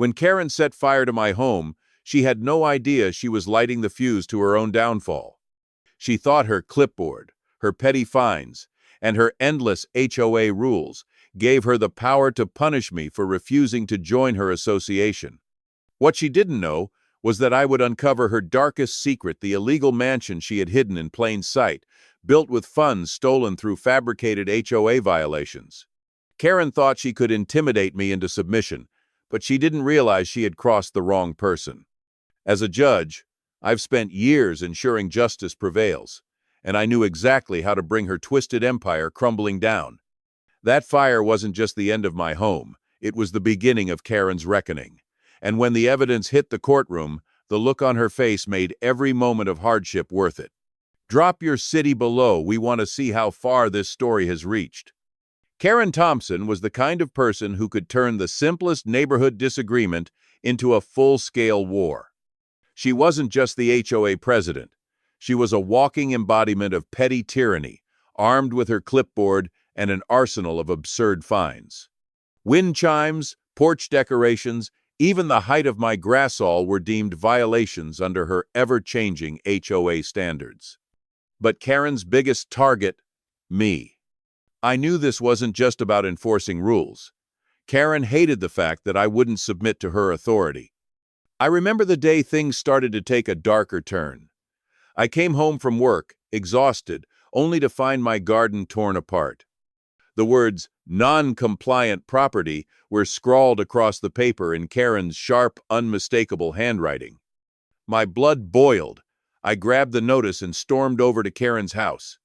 When Karen set fire to my home, she had no idea she was lighting the fuse to her own downfall. She thought her clipboard, her petty fines, and her endless HOA rules gave her the power to punish me for refusing to join her association. What she didn't know was that I would uncover her darkest secret, the illegal mansion she had hidden in plain sight, built with funds stolen through fabricated HOA violations. Karen thought she could intimidate me into submission, but she didn't realize she had crossed the wrong person. As a judge, I've spent years ensuring justice prevails, and I knew exactly how to bring her twisted empire crumbling down. That fire wasn't just the end of my home, it was the beginning of Karen's reckoning. And when the evidence hit the courtroom, the look on her face made every moment of hardship worth it. Drop your city below, we want to see how far this story has reached. Karen Thompson was the kind of person who could turn the simplest neighborhood disagreement into a full-scale war. She wasn't just the HOA president. She was a walking embodiment of petty tyranny, armed with her clipboard and an arsenal of absurd fines. Wind chimes, porch decorations, even the height of my grassall were deemed violations under her ever-changing HOA standards. But Karen's biggest target, me. I knew this wasn't just about enforcing rules. Karen hated the fact that I wouldn't submit to her authority. I remember the day things started to take a darker turn. I came home from work, exhausted, only to find my garden torn apart. The words, "non-compliant property," were scrawled across the paper in Karen's sharp, unmistakable handwriting. My blood boiled. I grabbed the notice and stormed over to Karen's house.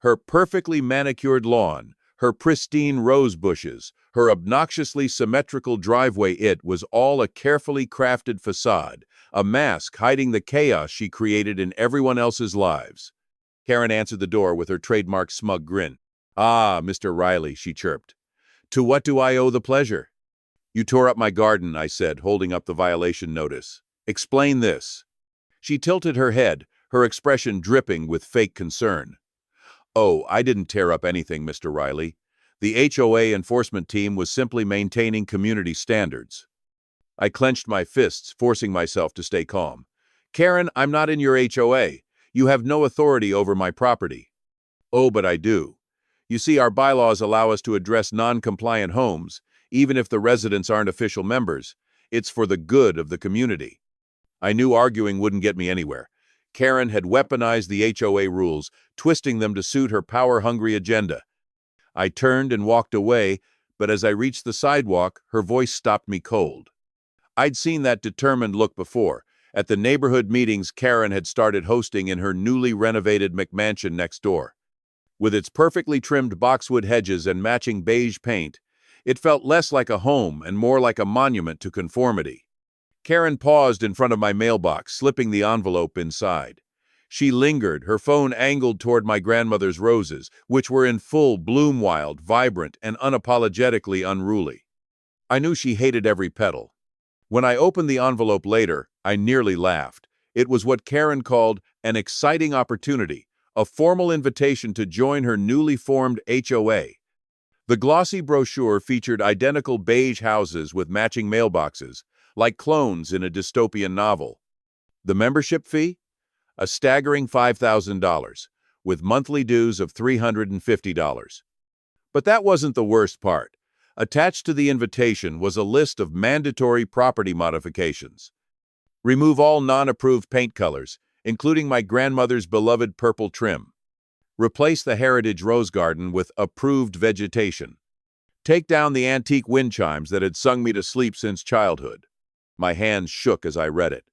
Her perfectly manicured lawn, her pristine rose bushes, her obnoxiously symmetrical driveway, it was all a carefully crafted facade, a mask hiding the chaos she created in everyone else's lives. Karen answered the door with her trademark smug grin. "Ah, Mr. Riley," she chirped. "To what do I owe the pleasure?" "You tore up my garden," I said, holding up the violation notice. "Explain this." She tilted her head, her expression dripping with fake concern. "Oh, I didn't tear up anything, Mr. Riley. The HOA enforcement team was simply maintaining community standards." I clenched my fists, forcing myself to stay calm. "Karen, I'm not in your HOA. You have no authority over my property." "Oh, but I do. You see, our bylaws allow us to address non-compliant homes, even if the residents aren't official members. It's for the good of the community." I knew arguing wouldn't get me anywhere. Karen had weaponized the HOA rules, twisting them to suit her power-hungry agenda. I turned and walked away, but as I reached the sidewalk, her voice stopped me cold. I'd seen that determined look before, at the neighborhood meetings Karen had started hosting in her newly renovated McMansion next door. With its perfectly trimmed boxwood hedges and matching beige paint, it felt less like a home and more like a monument to conformity. Karen paused in front of my mailbox, slipping the envelope inside. She lingered, her phone angled toward my grandmother's roses, which were in full bloom, wild, vibrant, and unapologetically unruly. I knew she hated every petal. When I opened the envelope later, I nearly laughed. It was what Karen called an exciting opportunity, a formal invitation to join her newly formed HOA. The glossy brochure featured identical beige houses with matching mailboxes, like clones in a dystopian novel. The membership fee? A staggering $5,000, with monthly dues of $350. But that wasn't the worst part. Attached to the invitation was a list of mandatory property modifications. Remove all non-approved paint colors, including my grandmother's beloved purple trim. Replace the heritage rose garden with approved vegetation. Take down the antique wind chimes that had sung me to sleep since childhood. My hands shook as I read it.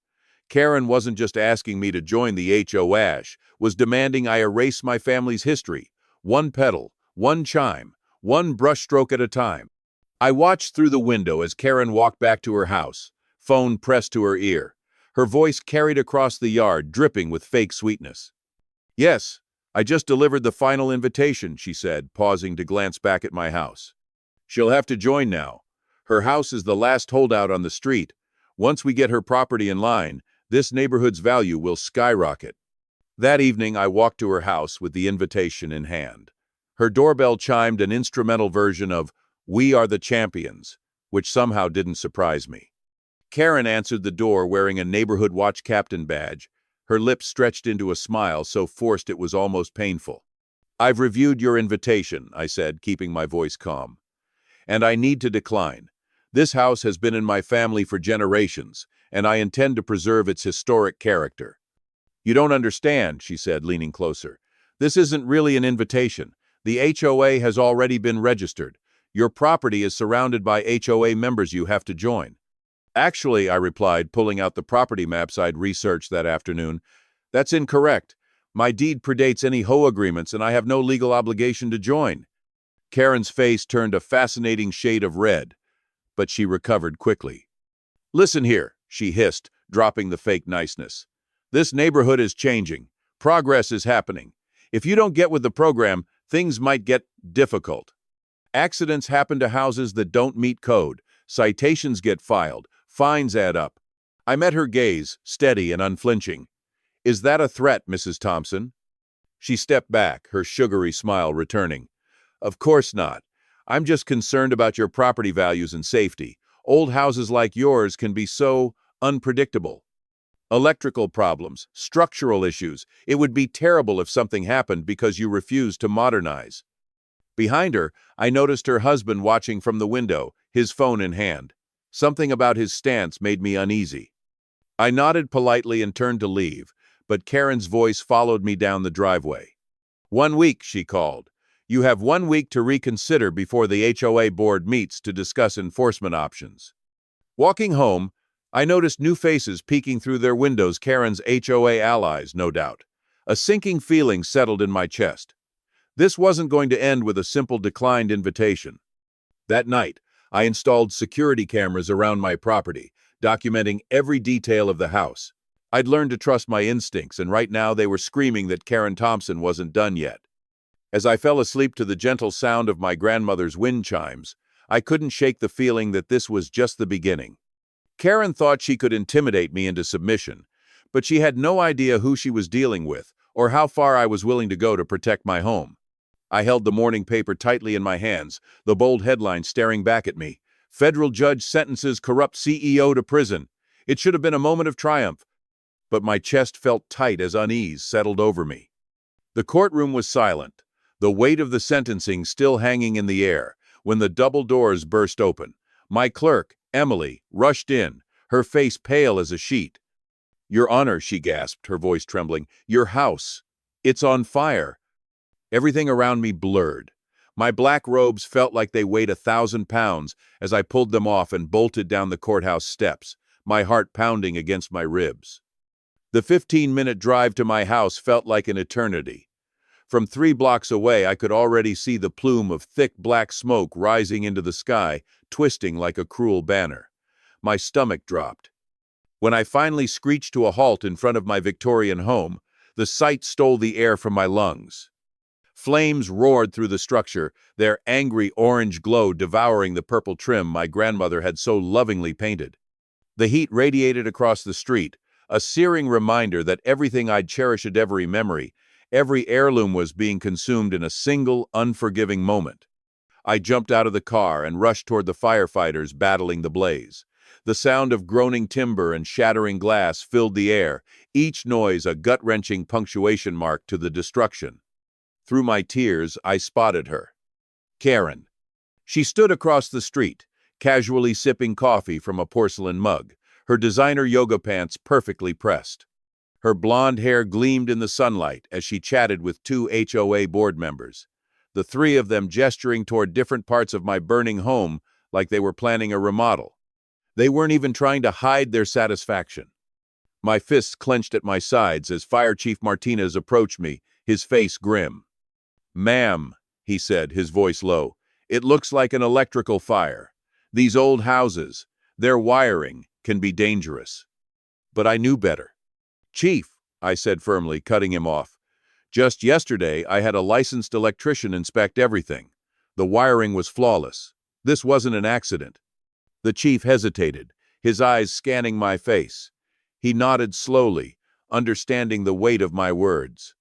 Karen wasn't just asking me to join the HOA, was demanding I erase my family's history, one petal, one chime, one brushstroke at a time. I watched through the window as Karen walked back to her house, phone pressed to her ear. Her voice carried across the yard, dripping with fake sweetness. "Yes, I just delivered the final invitation," she said, pausing to glance back at my house. "She'll have to join now. Her house is the last holdout on the street. Once we get her property in line, this neighborhood's value will skyrocket." That evening, I walked to her house with the invitation in hand. Her doorbell chimed an instrumental version of "We Are the Champions," which somehow didn't surprise me. Karen answered the door wearing a neighborhood watch captain badge, her lips stretched into a smile so forced it was almost painful. "I've reviewed your invitation," I said, keeping my voice calm. "And I need to decline. This house has been in my family for generations, and I intend to preserve its historic character." "You don't understand," she said, leaning closer. "This isn't really an invitation. The HOA has already been registered. Your property is surrounded by HOA members you have to join." "Actually," I replied, pulling out the property maps I'd researched that afternoon, "that's incorrect. My deed predates any HOA agreements, and I have no legal obligation to join." Karen's face turned a fascinating shade of red, but she recovered quickly. "Listen here," she hissed, dropping the fake niceness. "This neighborhood is changing. Progress is happening. If you don't get with the program, things might get difficult. Accidents happen to houses that don't meet code. Citations get filed. Fines add up." I met her gaze, steady and unflinching. "Is that a threat, Mrs. Thompson?" She stepped back, her sugary smile returning. "Of course not. I'm just concerned about your property values and safety. Old houses like yours can be so unpredictable. Electrical problems, structural issues. It would be terrible if something happened because you refused to modernize." Behind her, I noticed her husband watching from the window, his phone in hand. Something about his stance made me uneasy. I nodded politely and turned to leave, but Karen's voice followed me down the driveway. "1 week," she called. "You have 1 week to reconsider before the HOA board meets to discuss enforcement options." Walking home, I noticed new faces peeking through their windows, Karen's HOA allies, no doubt. A sinking feeling settled in my chest. This wasn't going to end with a simple declined invitation. That night, I installed security cameras around my property, documenting every detail of the house. I'd learned to trust my instincts, and right now they were screaming that Karen Thompson wasn't done yet. As I fell asleep to the gentle sound of my grandmother's wind chimes, I couldn't shake the feeling that this was just the beginning. Karen thought she could intimidate me into submission, but she had no idea who she was dealing with or how far I was willing to go to protect my home. I held the morning paper tightly in my hands, the bold headline staring back at me. "Federal judge sentences corrupt CEO to prison." It should have been a moment of triumph, but my chest felt tight as unease settled over me. The courtroom was silent, the weight of the sentencing still hanging in the air, when the double doors burst open. My clerk, Emily, rushed in, her face pale as a sheet. "Your Honor," she gasped, her voice trembling, "your house. It's on fire." Everything around me blurred. My black robes felt like they weighed 1,000 pounds as I pulled them off and bolted down the courthouse steps, my heart pounding against my ribs. The 15-minute drive to my house felt like an eternity. From 3 blocks away, I could already see the plume of thick black smoke rising into the sky, twisting like a cruel banner. My stomach dropped. When I finally screeched to a halt in front of my Victorian home, the sight stole the air from my lungs. Flames roared through the structure, their angry orange glow devouring the purple trim my grandmother had so lovingly painted. The heat radiated across the street, a searing reminder that everything I'd cherished at every memory, every heirloom was being consumed in a single, unforgiving moment. I jumped out of the car and rushed toward the firefighters battling the blaze. The sound of groaning timber and shattering glass filled the air, each noise a gut-wrenching punctuation mark to the destruction. Through my tears, I spotted her. Karen. She stood across the street, casually sipping coffee from a porcelain mug, her designer yoga pants perfectly pressed. Her blonde hair gleamed in the sunlight as she chatted with 2 HOA board members, the 3 of them gesturing toward different parts of my burning home like they were planning a remodel. They weren't even trying to hide their satisfaction. My fists clenched at my sides as Fire Chief Martinez approached me, his face grim. "Ma'am," he said, his voice low, "it looks like an electrical fire. These old houses, their wiring, can be dangerous." But I knew better. "Chief," I said firmly, cutting him off, "just yesterday I had a licensed electrician inspect everything. The wiring was flawless. This wasn't an accident." The chief hesitated, his eyes scanning my face. He nodded slowly, understanding the weight of my words.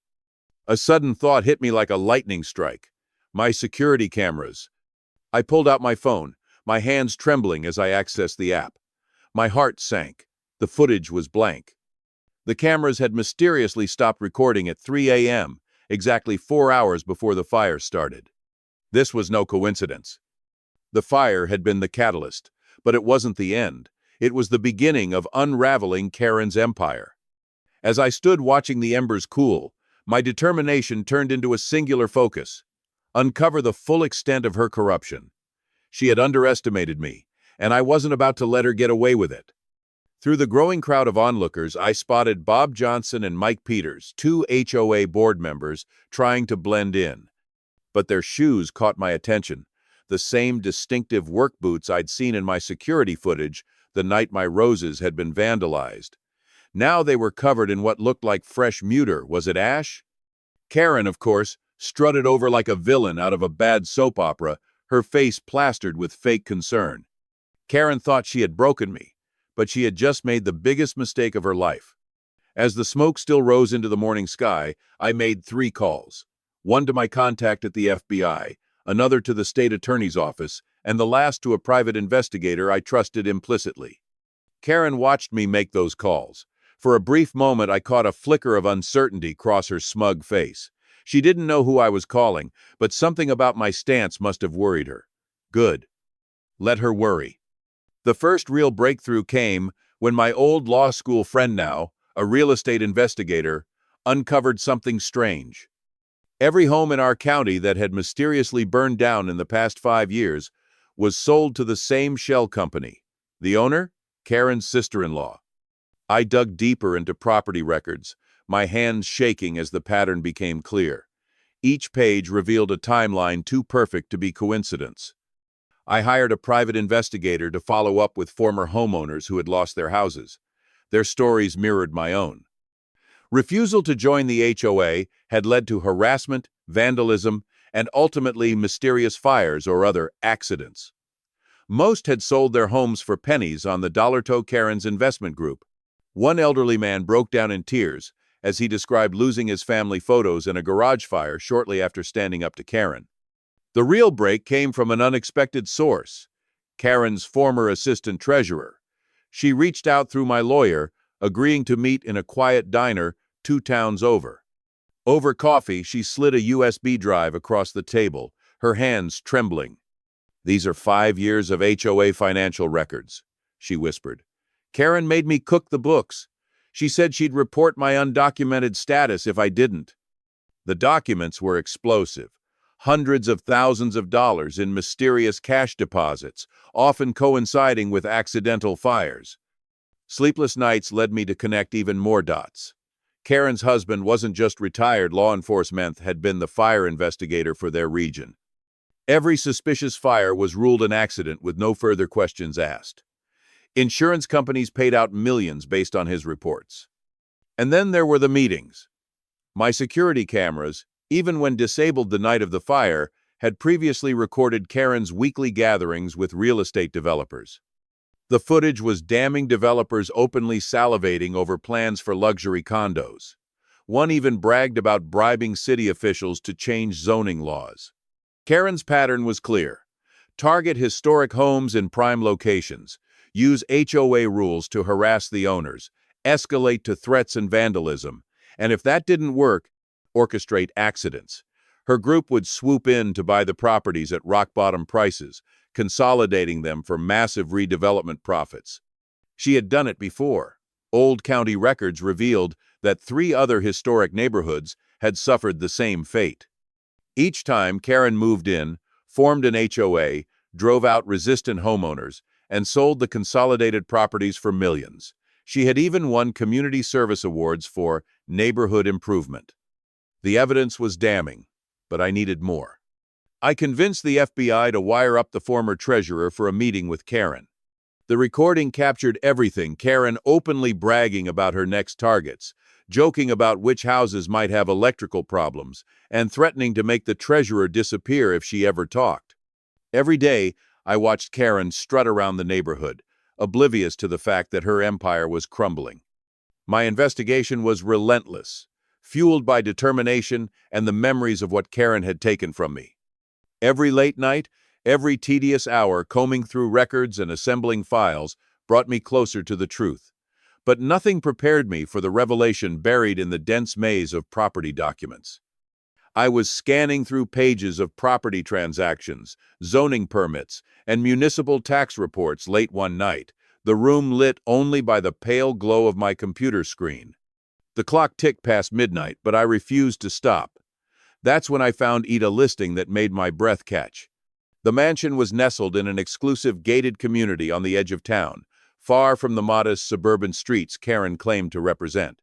A sudden thought hit me like a lightning strike. My security cameras. I pulled out my phone, my hands trembling as I accessed the app. My heart sank. The footage was blank. The cameras had mysteriously stopped recording at 3 a.m., exactly 4 hours before the fire started. This was no coincidence. The fire had been the catalyst, but it wasn't the end. It was the beginning of unraveling Karen's empire. As I stood watching the embers cool, my determination turned into a singular focus: uncover the full extent of her corruption. She had underestimated me, and I wasn't about to let her get away with it. Through the growing crowd of onlookers, I spotted Bob Johnson and Mike Peters, two HOA board members, trying to blend in. But their shoes caught my attention, the same distinctive work boots I'd seen in my security footage the night my roses had been vandalized. Now they were covered in what looked like fresh pewter. Was it ash? Karen, of course, strutted over like a villain out of a bad soap opera, her face plastered with fake concern. Karen thought she had broken me, but she had just made the biggest mistake of her life. As the smoke still rose into the morning sky, I made 3 calls. One to my contact at the FBI, another to the state attorney's office, and the last to a private investigator I trusted implicitly. Karen watched me make those calls. For a brief moment, I caught a flicker of uncertainty cross her smug face. She didn't know who I was calling, but something about my stance must have worried her. Good. Let her worry. The first real breakthrough came when my old law school friend, now a real estate investigator, uncovered something strange. Every home in our county that had mysteriously burned down in the past 5 years was sold to the same shell company. The owner? Karen's sister-in-law. I dug deeper into property records, my hands shaking as the pattern became clear. Each page revealed a timeline too perfect to be coincidence. I hired a private investigator to follow up with former homeowners who had lost their houses. Their stories mirrored my own. Refusal to join the HOA had led to harassment, vandalism, and ultimately mysterious fires or other accidents. Most had sold their homes for pennies on the Dollar Karen's investment group. One elderly man broke down in tears as he described losing his family photos in a garage fire shortly after standing up to Karen. The real break came from an unexpected source: Karen's former assistant treasurer. She reached out through my lawyer, agreeing to meet in a quiet diner 2 towns over. Over coffee, she slid a USB drive across the table, her hands trembling. "These are 5 years of HOA financial records," she whispered. "Karen made me cook the books. She said she'd report my undocumented status if I didn't." The documents were explosive. Hundreds of thousands of dollars in mysterious cash deposits, often coinciding with accidental fires. Sleepless nights led me to connect even more dots. Karen's husband wasn't just retired law enforcement, had been the fire investigator for their region. Every suspicious fire was ruled an accident with no further questions asked. Insurance companies paid out millions based on his reports. And then there were the meetings. My security cameras, even when disabled the night of the fire, had previously recorded Karen's weekly gatherings with real estate developers. The footage was damning, developers openly salivating over plans for luxury condos. One even bragged about bribing city officials to change zoning laws. Karen's pattern was clear: target historic homes in prime locations, use HOA rules to harass the owners, escalate to threats and vandalism, and if that didn't work, orchestrate accidents. Her group would swoop in to buy the properties at rock-bottom prices, consolidating them for massive redevelopment profits. She had done it before. Old county records revealed that 3 other historic neighborhoods had suffered the same fate. Each time, Karen moved in, formed an HOA, drove out resistant homeowners, and sold the consolidated properties for millions. She had even won community service awards for neighborhood improvement. The evidence was damning, but I needed more. I convinced the FBI to wire up the former treasurer for a meeting with Karen. The recording captured everything: Karen openly bragging about her next targets, joking about which houses might have electrical problems, and threatening to make the treasurer disappear if she ever talked. Every day, I watched Karen strut around the neighborhood, oblivious to the fact that her empire was crumbling. My investigation was relentless, fueled by determination and the memories of what Karen had taken from me. Every late night, every tedious hour combing through records and assembling files brought me closer to the truth. But nothing prepared me for the revelation buried in the dense maze of property documents. I was scanning through pages of property transactions, zoning permits, and municipal tax reports late one night, the room lit only by the pale glow of my computer screen. The clock ticked past midnight, but I refused to stop. That's when I found a listing that made my breath catch. The mansion was nestled in an exclusive gated community on the edge of town, far from the modest suburban streets Karen claimed to represent.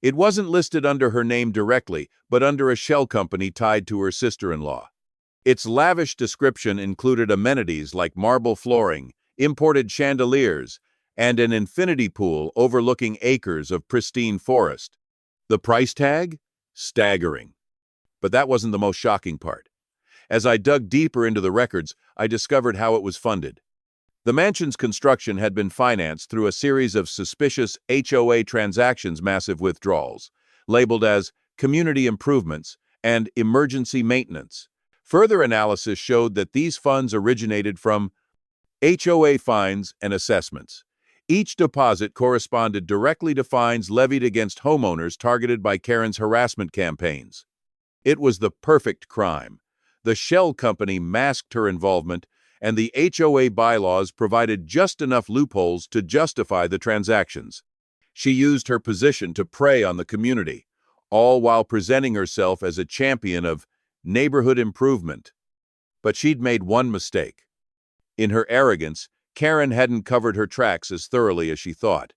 It wasn't listed under her name directly, but under a shell company tied to her sister-in-law. Its lavish description included amenities like marble flooring, imported chandeliers, and an infinity pool overlooking acres of pristine forest. The price tag? Staggering. But that wasn't the most shocking part. As I dug deeper into the records, I discovered how it was funded. The mansion's construction had been financed through a series of suspicious HOA transactions, massive withdrawals, labeled as community improvements and emergency maintenance. Further analysis showed that these funds originated from HOA fines and assessments. Each deposit corresponded directly to fines levied against homeowners targeted by Karen's harassment campaigns. It was the perfect crime. The shell company masked her involvement, and the HOA bylaws provided just enough loopholes to justify the transactions. She used her position to prey on the community, all while presenting herself as a champion of neighborhood improvement. But she'd made one mistake. In her arrogance, Karen hadn't covered her tracks as thoroughly as she thought.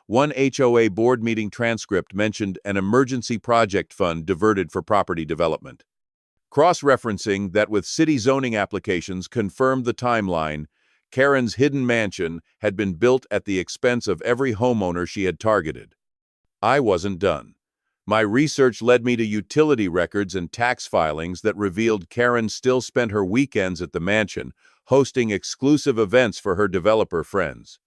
One HOA board meeting transcript mentioned an emergency project fund diverted for property development. Cross-referencing that with city zoning applications confirmed the timeline, Karen's hidden mansion had been built at the expense of every homeowner she had targeted. I wasn't done. My research led me to utility records and tax filings that revealed Karen still spent her weekends at the mansion, hosting exclusive events for her developer friends.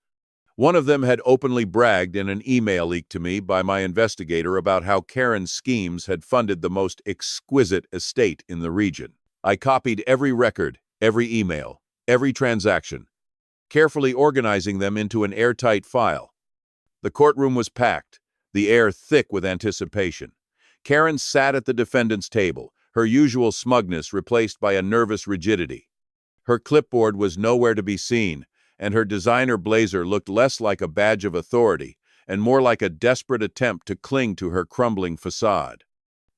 One of them had openly bragged in an email leaked to me by my investigator about how Karen's schemes had funded the most exquisite estate in the region. I copied every record, every email, every transaction, carefully organizing them into an airtight file. The courtroom was packed, the air thick with anticipation. Karen sat at the defendant's table, her usual smugness replaced by a nervous rigidity. Her clipboard was nowhere to be seen, and her designer blazer looked less like a badge of authority and more like a desperate attempt to cling to her crumbling facade.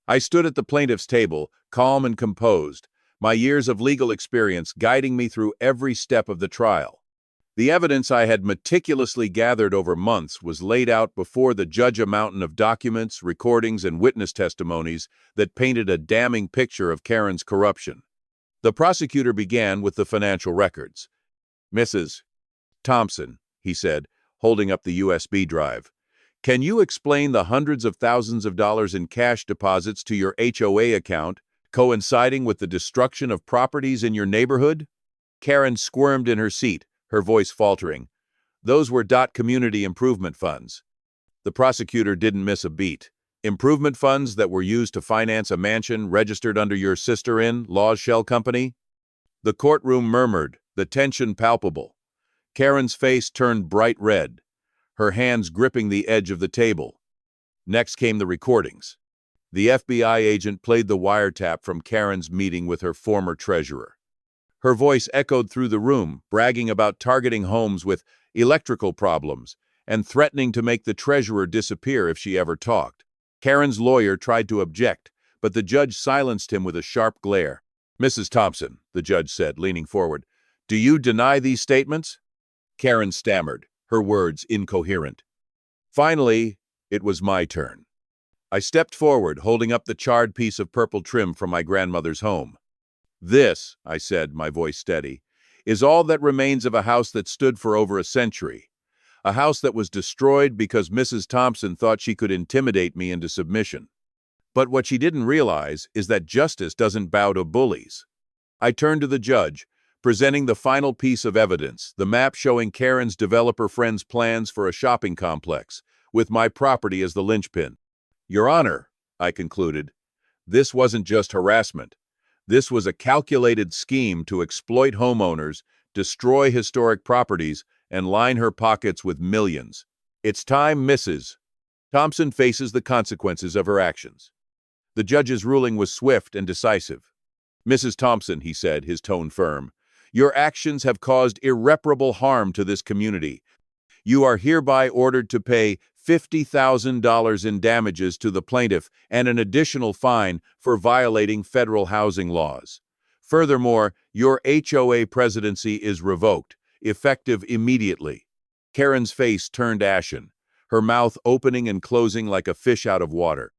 I stood at the plaintiff's table, calm and composed, my years of legal experience guiding me through every step of the trial. The evidence I had meticulously gathered over months was laid out before the judge, a mountain of documents, recordings, and witness testimonies that painted a damning picture of Karen's corruption. The prosecutor began with the financial records. "Mrs. Thompson," he said, holding up the USB drive, "can you explain the hundreds of thousands of dollars in cash deposits to your HOA account, coinciding with the destruction of properties in your neighborhood?" Karen squirmed in her seat, her voice faltering. "Those were community improvement funds." The prosecutor didn't miss a beat. "Improvement funds that were used to finance a mansion registered under your sister-in-law's shell company?" The courtroom murmured, the tension palpable. Karen's face turned bright red, her hands gripping the edge of the table. Next came the recordings. The FBI agent played the wiretap from Karen's meeting with her former treasurer. Her voice echoed through the room, bragging about targeting homes with electrical problems and threatening to make the treasurer disappear if she ever talked. Karen's lawyer tried to object, but the judge silenced him with a sharp glare. "Mrs. Thompson," the judge said, leaning forward, "do you deny these statements?" Karen stammered, her words incoherent. Finally, it was my turn. I stepped forward, holding up the charred piece of purple trim from my grandmother's home. "This," I said, my voice steady, "is all that remains of a house that stood for over a century. A house that was destroyed because Mrs. Thompson thought she could intimidate me into submission. But what she didn't realize is that justice doesn't bow to bullies." I turned to the judge, presenting the final piece of evidence, the map showing Karen's developer friend's plans for a shopping complex, with my property as the linchpin. "Your Honor," I concluded, "this wasn't just harassment. This was a calculated scheme to exploit homeowners, destroy historic properties, and line her pockets with millions. It's time, Mrs. Thompson faces the consequences of her actions. The judge's ruling was swift and decisive. Mrs. Thompson, he said, his tone firm, your actions have caused irreparable harm to this community. You are hereby ordered to pay $50,000 in damages to the plaintiff and an additional fine for violating federal housing laws. Furthermore, your HOA presidency is revoked, effective immediately. Karen's face turned ashen, her mouth opening and closing like a fish out of water.